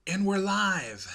And we're live.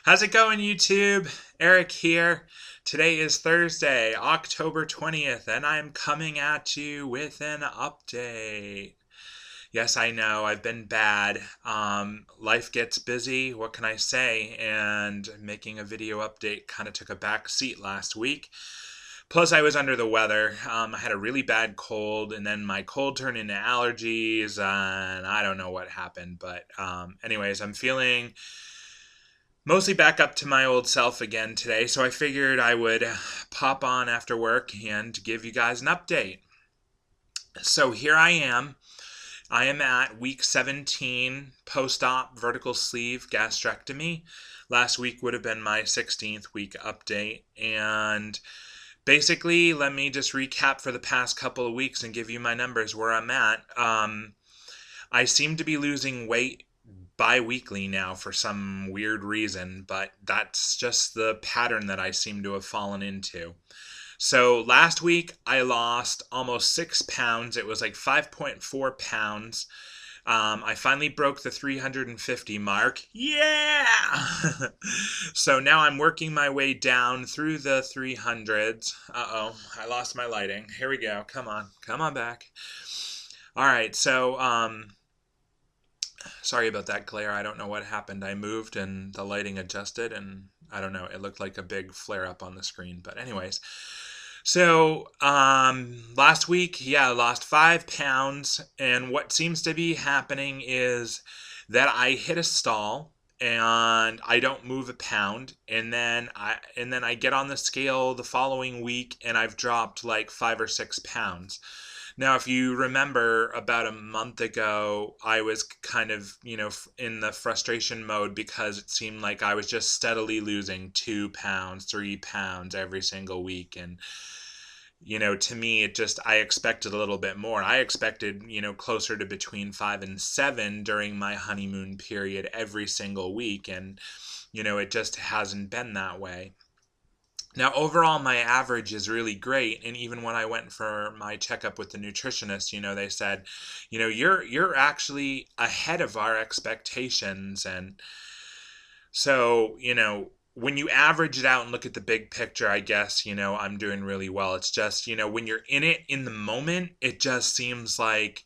How's it going, YouTube? Eric here. Today is Thursday, October 20th, and I'm coming at you with an update. Yes, I know, I've been bad. Life gets busy, what can I say? And making a video update kind of took a back seat last week. Plus, I was under the weather. I had a really bad cold, and then my cold turned into allergies, and I don't know what happened. But, anyways, I'm feeling mostly back up to my old self again today, so I figured I would pop on after work and give you guys an update. So here I am. I am at week 17 post op vertical sleeve gastrectomy. Last week would have been my 16th week update, and basically, let me just recap for the past couple of weeks and give you my numbers where I'm at. I seem to be losing weight bi-weekly now for some weird reason, but that's just the pattern that I seem to have fallen into. So last week I lost almost 6 pounds. It was like 5.4 pounds. I finally broke the 350 mark. Yeah! So now I'm working my way down through the 300s. Uh-oh, I lost my lighting. Here we go. Come on. Come on back. All right, so sorry about that glare. I don't know what happened. I moved and the lighting adjusted and I don't know. It looked like a big flare up on the screen. But anyways, so last week, I lost 5 pounds, and what seems to be happening is that I hit a stall and I don't move a pound, and then I get on the scale the following week and I've dropped like 5 or 6 pounds. Now, if you remember, about a month ago, I was kind of, in the frustration mode because it seemed like I was just steadily losing 2 pounds, 3 pounds every single week. And to me, I expected a little bit more. I expected, closer to between 5 and 7 during my honeymoon period every single week. And, it just hasn't been that way. Now, overall, my average is really great. And even when I went for my checkup with the nutritionist, they said, you're actually ahead of our expectations. And so, when you average it out and look at the big picture, I guess, I'm doing really well. It's just, when you're in it in the moment, it just seems like,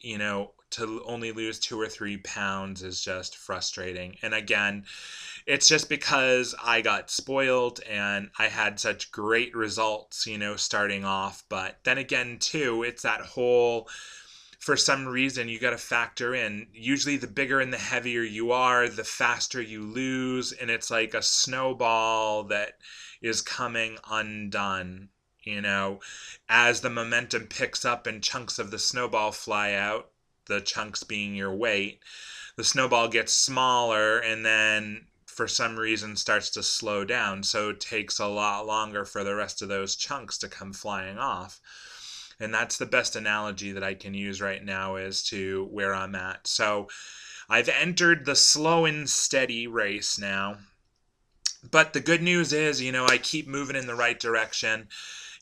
to only lose 2 or 3 pounds is just frustrating. And again, it's just because I got spoiled and I had such great results, starting off. But then again, too, it's that whole, for some reason, you got to factor in, usually the bigger and the heavier you are, the faster you lose. And it's like a snowball that is coming undone, as the momentum picks up and chunks of the snowball fly out, the chunks being your weight, the snowball gets smaller and then for some reason starts to slow down. So it takes a lot longer for the rest of those chunks to come flying off. And that's the best analogy that I can use right now as to where I'm at. So I've entered the slow and steady race now. But the good news is, I keep moving in the right direction.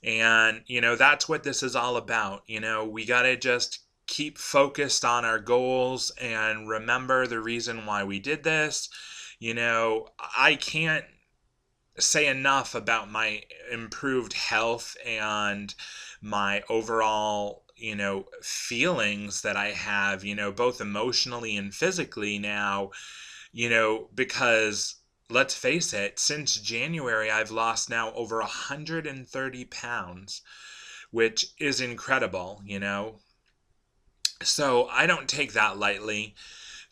And, that's what this is all about. We got to just keep focused on our goals and remember the reason why we did this. I can't say enough about my improved health and my overall, feelings that I have, both emotionally and physically now, because let's face it, since January, I've lost now over 130 pounds, which is incredible, So I don't take that lightly.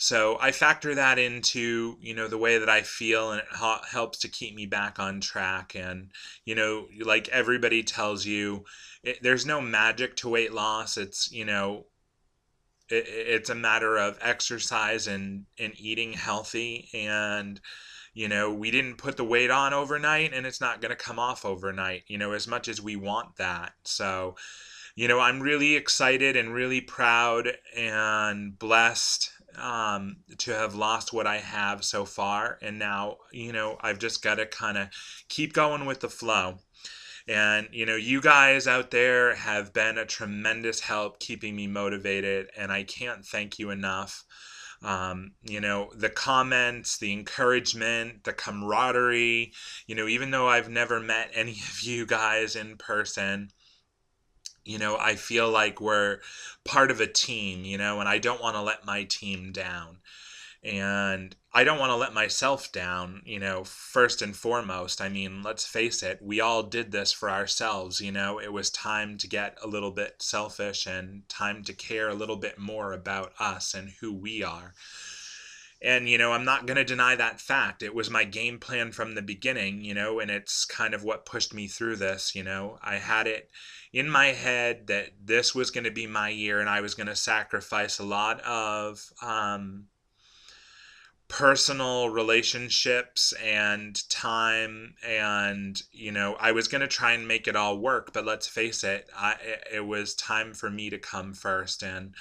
So I factor that into, the way that I feel, and it helps to keep me back on track. And, like everybody tells you, there's no magic to weight loss. It's, it's a matter of exercise and eating healthy. And, we didn't put the weight on overnight and it's not going to come off overnight, as much as we want that. So, I'm really excited and really proud and blessed to have lost what I have so far. And now, I've just got to kind of keep going with the flow. And, you guys out there have been a tremendous help keeping me motivated, and I can't thank you enough. The comments, the encouragement, the camaraderie, even though I've never met any of you guys in person, I feel like we're part of a team, and I don't want to let my team down. And I don't want to let myself down, first and foremost. I mean, let's face it, we all did this for ourselves, It was time to get a little bit selfish and time to care a little bit more about us and who we are. And, I'm not going to deny that fact. It was my game plan from the beginning, and it's kind of what pushed me through this. I had it in my head that this was going to be my year and I was going to sacrifice a lot of personal relationships and time, and I was going to try and make it all work. But let's face it, it was time for me to come first. And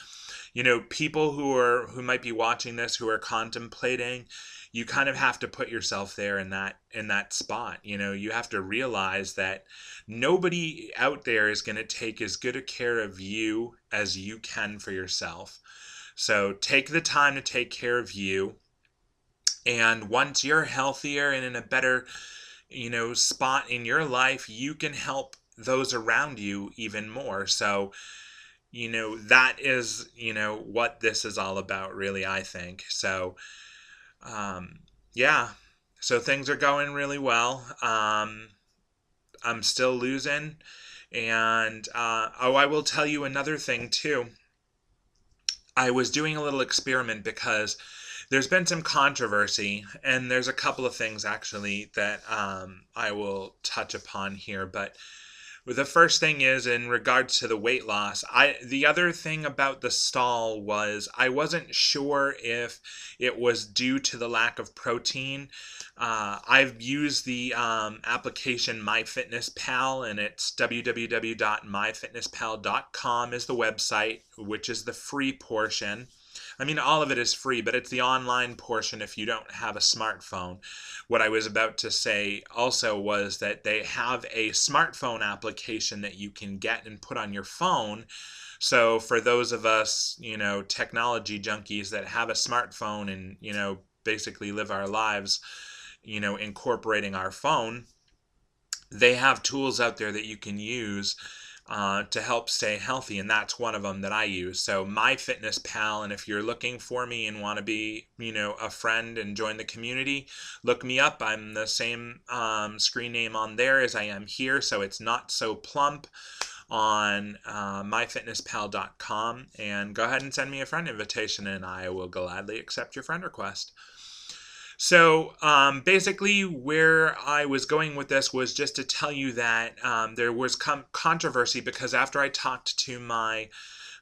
people who might be watching this, who are contemplating, you kind of have to put yourself there in that spot. You have to realize that nobody out there is going to take as good a care of you as you can for yourself. So take the time to take care of you. And once you're healthier and in a better, spot in your life, you can help those around you even more. So, that is, what this is all about, really, I think. So, yeah. So things are going really well. I'm still losing. And, I will tell you another thing, too. I was doing a little experiment because there's been some controversy, and there's a couple of things actually that I will touch upon here. But the first thing is in regards to the weight loss. The other thing about the stall was I wasn't sure if it was due to the lack of protein. I've used the application MyFitnessPal, and it's www.myfitnesspal.com is the website, which is the free portion. I mean, all of it is free, but it's the online portion if you don't have a smartphone. What I was about to say also was that they have a smartphone application that you can get and put on your phone. So for those of us, technology junkies that have a smartphone and, basically live our lives, incorporating our phone, they have tools out there that you can use to help stay healthy, and that's one of them that I use. So MyFitnessPal, and if you're looking for me and want to be, a friend and join the community, look me up. I'm the same screen name on there as I am here, so it's Not So Plump on myfitnesspal.com, and go ahead and send me a friend invitation, and I will gladly accept your friend request. So basically where I was going with this was just to tell you that there was controversy because after I talked to my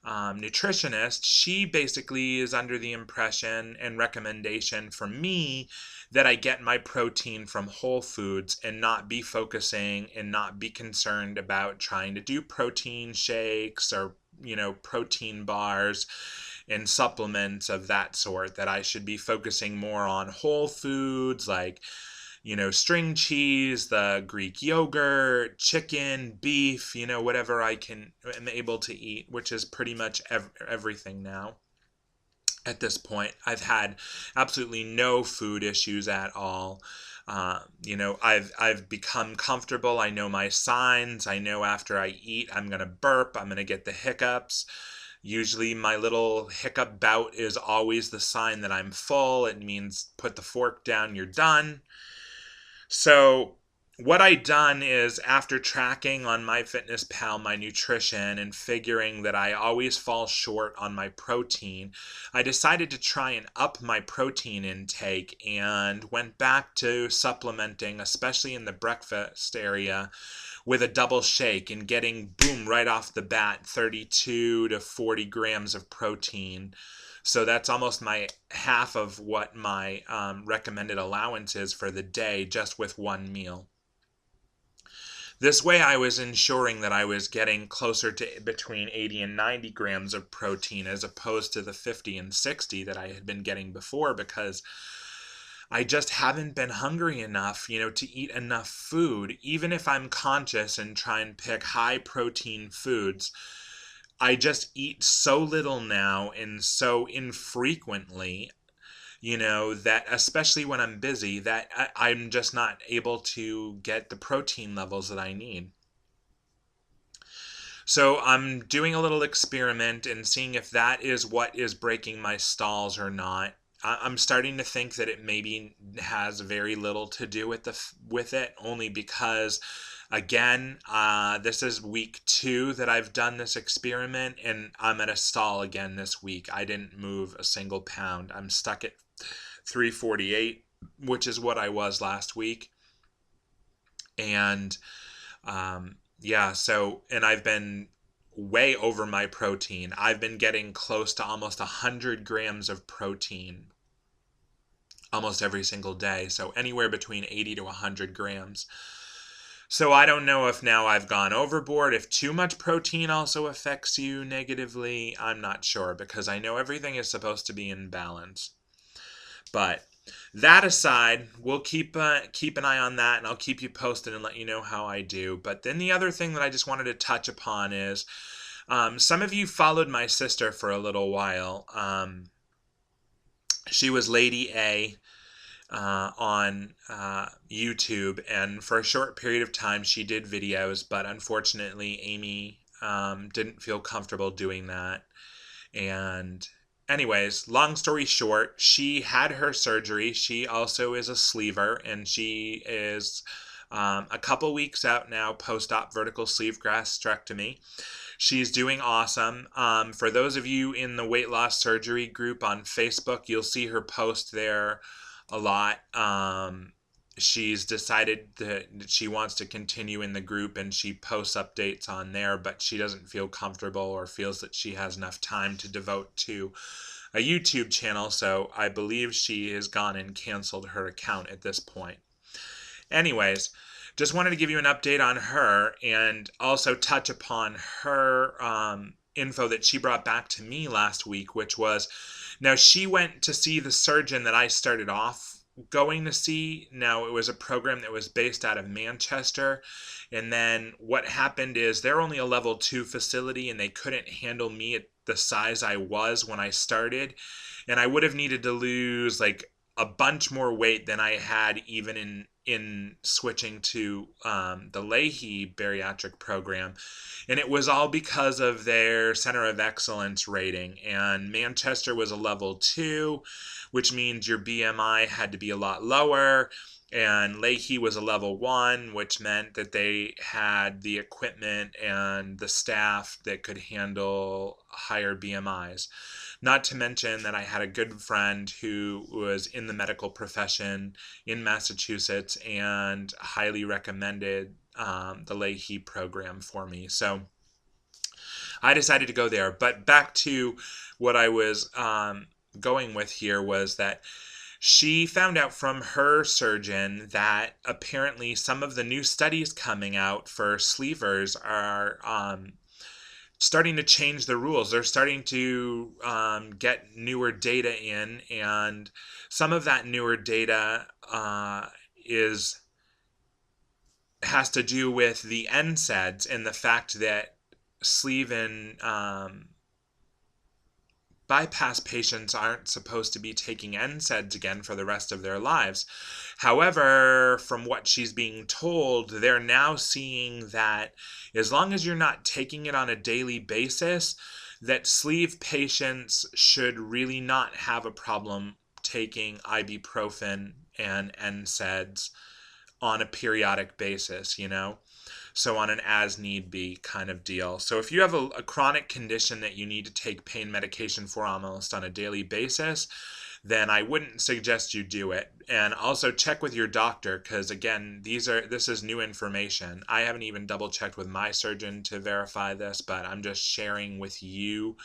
nutritionist, she basically is under the impression and recommendation from me that I get my protein from whole foods and not be focusing and not be concerned about trying to do protein shakes or, protein bars and supplements of that sort, that I should be focusing more on whole foods like, string cheese, the Greek yogurt, chicken, beef, whatever am able to eat, which is pretty much everything now. At this point, I've had absolutely no food issues at all. I've become comfortable. I know my signs. I know after I eat, I'm gonna burp. I'm gonna get the hiccups. Usually my little hiccup bout is always the sign that I'm full. It means put the fork down, you're done. So what I done is, after tracking on MyFitnessPal my nutrition and figuring that I always fall short on my protein, I decided to try and up my protein intake and went back to supplementing, especially in the breakfast area, with a double shake and getting, boom, right off the bat, 32 to 40 grams of protein. So that's almost my half of what my recommended allowance is for the day, just with one meal. This way I was ensuring that I was getting closer to between 80 and 90 grams of protein as opposed to the 50 and 60 that I had been getting before, because I just haven't been hungry enough, to eat enough food. Even if I'm conscious and try and pick high protein foods, I just eat so little now and so infrequently, that especially when I'm busy, that I'm just not able to get the protein levels that I need. So I'm doing a little experiment and seeing if that is what is breaking my stalls or not. I'm starting to think that it maybe has very little to do with it, only because, again, this is week 2 that I've done this experiment, and I'm at a stall again this week. I didn't move a single pound. I'm stuck at 348, which is what I was last week, and yeah, and I've been way over my protein. I've been getting close to almost 100 grams of protein almost every single day. So anywhere between 80 to 100 grams. So I don't know if now I've gone overboard, if too much protein also affects you negatively. I'm not sure, because I know everything is supposed to be in balance. But that aside, we'll keep an eye on that, and I'll keep you posted and let you know how I do. But then the other thing that I just wanted to touch upon is, some of you followed my sister for a little while. She was Lady A on YouTube, and for a short period of time she did videos, but unfortunately Amy didn't feel comfortable doing that. And anyways, long story short, she had her surgery. She also is a sleever, and she is a couple weeks out now post-op vertical sleeve gastrectomy. She's doing awesome. For those of you in the weight loss surgery group on Facebook, you'll see her post there a lot. She's decided that she wants to continue in the group, and she posts updates on there, but she doesn't feel comfortable or feels that she has enough time to devote to a YouTube channel, so I believe she has gone and canceled her account at this point. Anyways, just wanted to give you an update on her, and also touch upon her info that she brought back to me last week, which was, now she went to see the surgeon that I started off going to see. Now, it was a program that was based out of Manchester, and then what happened is they're only a level 2 facility, and they couldn't handle me at the size I was when I started, and I would have needed to lose like a bunch more weight than I had even in switching to the Leahy bariatric program. And it was all because of their Center of Excellence rating. And Manchester was a level 2, which means your BMI had to be a lot lower. And Leahy was a level 1, which meant that they had the equipment and the staff that could handle higher BMIs. Not to mention that I had a good friend who was in the medical profession in Massachusetts and highly recommended the Leahy program for me. So I decided to go there. But back to what I was going with here was that she found out from her surgeon that apparently some of the new studies coming out for sleevers are starting to change the rules. They're starting to get newer data in, and some of that newer data has to do with the NSAIDs and the fact that sleeve and bypass patients aren't supposed to be taking NSAIDs again for the rest of their lives. However, from what she's being told, they're now seeing that as long as you're not taking it on a daily basis, that sleeve patients should really not have a problem taking ibuprofen and NSAIDs on a periodic basis, So on an as need be kind of deal. So if you have a chronic condition that you need to take pain medication for almost on a daily basis, then I wouldn't suggest you do it. And also check with your doctor, because again, this is new information. I haven't even double checked with my surgeon to verify this, but I'm just sharing with you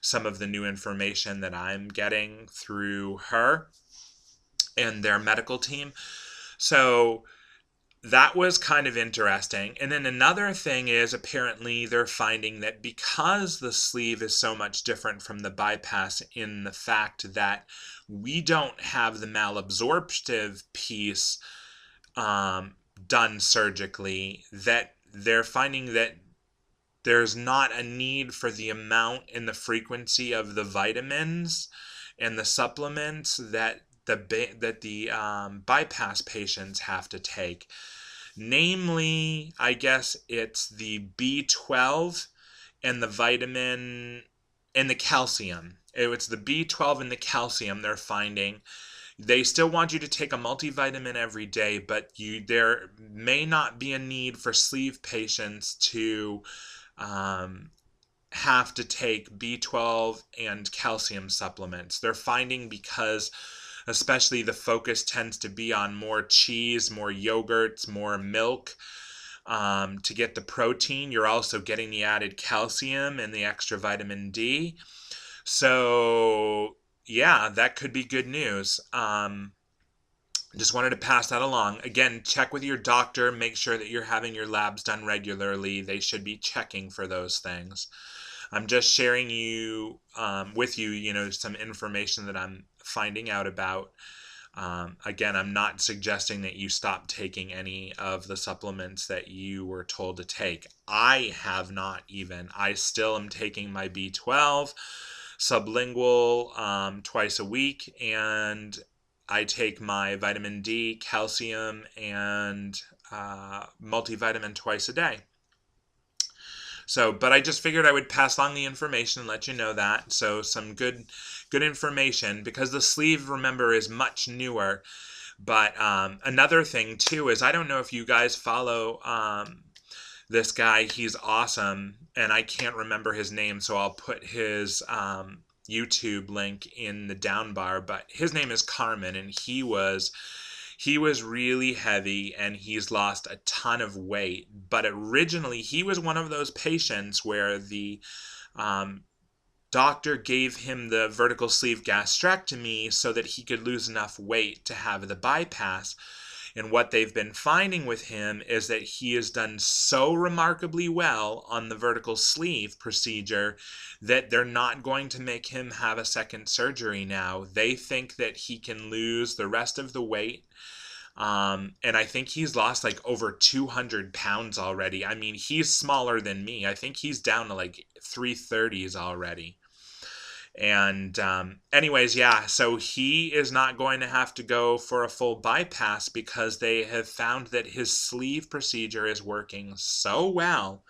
some of the new information that I'm getting through her and their medical team. So that was kind of interesting. And then another thing is, apparently they're finding that because the sleeve is so much different from the bypass in the fact that we don't have the malabsorptive piece done surgically, that they're finding that there's not a need for the amount and the frequency of the vitamins and the supplements that the bypass patients have to take. Namely, I guess it's the B12 and the vitamin and the calcium. It's the B12 and the calcium they're finding. They still want you to take a multivitamin every day, but there may not be a need for sleeve patients to have to take B12 and calcium supplements. They're finding, because especially the focus tends to be on more cheese, more yogurts, more milk, to get the protein. You're also getting the added calcium and the extra vitamin D. So yeah, that could be good news. Just wanted to pass that along. Again, check with your doctor. Make sure that you're having your labs done regularly. They should be checking for those things. I'm just sharing with you, some information that I'm finding out about. Again, I'm not suggesting that you stop taking any of the supplements that you were told to take. I have not even. I still am taking my B12 sublingual twice a week, and I take my vitamin D, calcium, and multivitamin twice a day. So, but I just figured I would pass along the information and let you know that. So some good information, because the sleeve, remember, is much newer. But another thing too is, I don't know if you guys follow this guy. He's awesome, and I can't remember his name, so I'll put his YouTube link in the down bar. But his name is Carmen, and he was really heavy, and he's lost a ton of weight. But originally, he was one of those patients where the doctor gave him the vertical sleeve gastrectomy so that he could lose enough weight to have the bypass. And what they've been finding with him is that he has done so remarkably well on the vertical sleeve procedure that they're not going to make him have a second surgery now. They think that he can lose the rest of the weight. And I think he's lost like over 200 pounds already. I mean, he's smaller than me. I think he's down to like 330s already. And anyways, yeah, so he is not going to have to go for a full bypass, because they have found that his sleeve procedure is working so well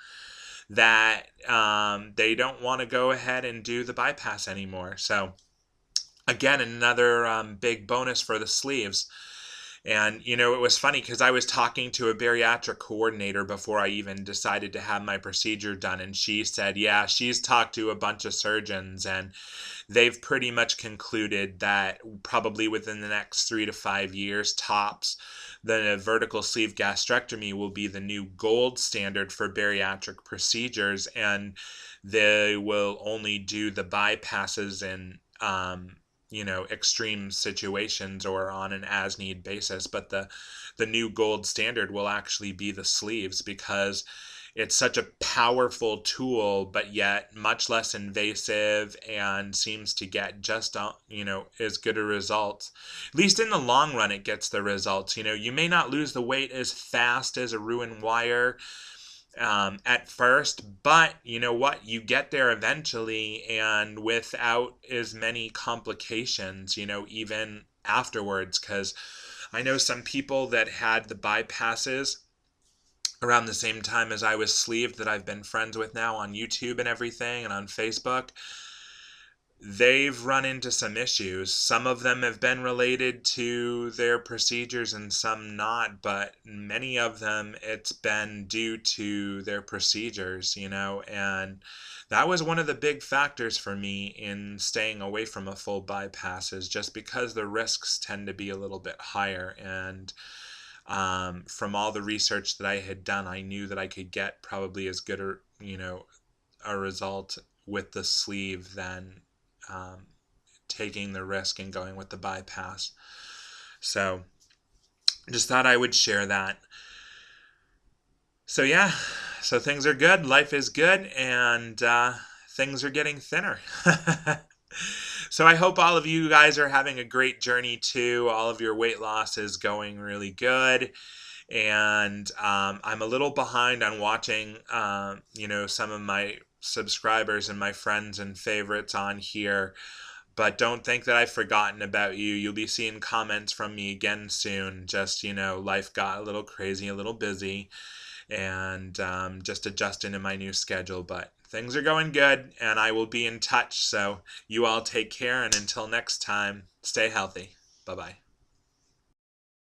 that they don't want to go ahead and do the bypass anymore. So again, another big bonus for the sleeves. And, it was funny because I was talking to a bariatric coordinator before I even decided to have my procedure done. And she said, yeah, she's talked to a bunch of surgeons, and they've pretty much concluded that probably within the next 3 to 5 years tops, the vertical sleeve gastrectomy will be the new gold standard for bariatric procedures. And they will only do the bypasses in extreme situations or on an as-need basis. But the new gold standard will actually be the sleeves, because it's such a powerful tool, but yet much less invasive, and seems to get just as good a result. At least in the long run, it gets the results. You may not lose the weight as fast as a Roux-en-Wire at first, but you know what? You get there eventually, and without as many complications, even afterwards. Because I know some people that had the bypasses around the same time as I was sleeved, that I've been friends with now on YouTube and everything, and on Facebook. They've run into some issues. Some of them have been related to their procedures and some not, but many of them it's been due to their procedures, and that was one of the big factors for me in staying away from a full bypass, is just because the risks tend to be a little bit higher. And from all the research that I had done, I knew that I could get probably as good a result with the sleeve than taking the risk and going with the bypass. So just thought I would share that. So yeah, so things are good, life is good, and things are getting thinner. So I hope all of you guys are having a great journey too. All of your weight loss is going really good. And I'm a little behind on watching, some of my subscribers and my friends and favorites on here. But don't think that I've forgotten about you. You'll be seeing comments from me again soon. Just, life got a little crazy, a little busy, and just adjusting to my new schedule. But things are going good, and I will be in touch. So you all take care, and until next time, stay healthy. Bye bye.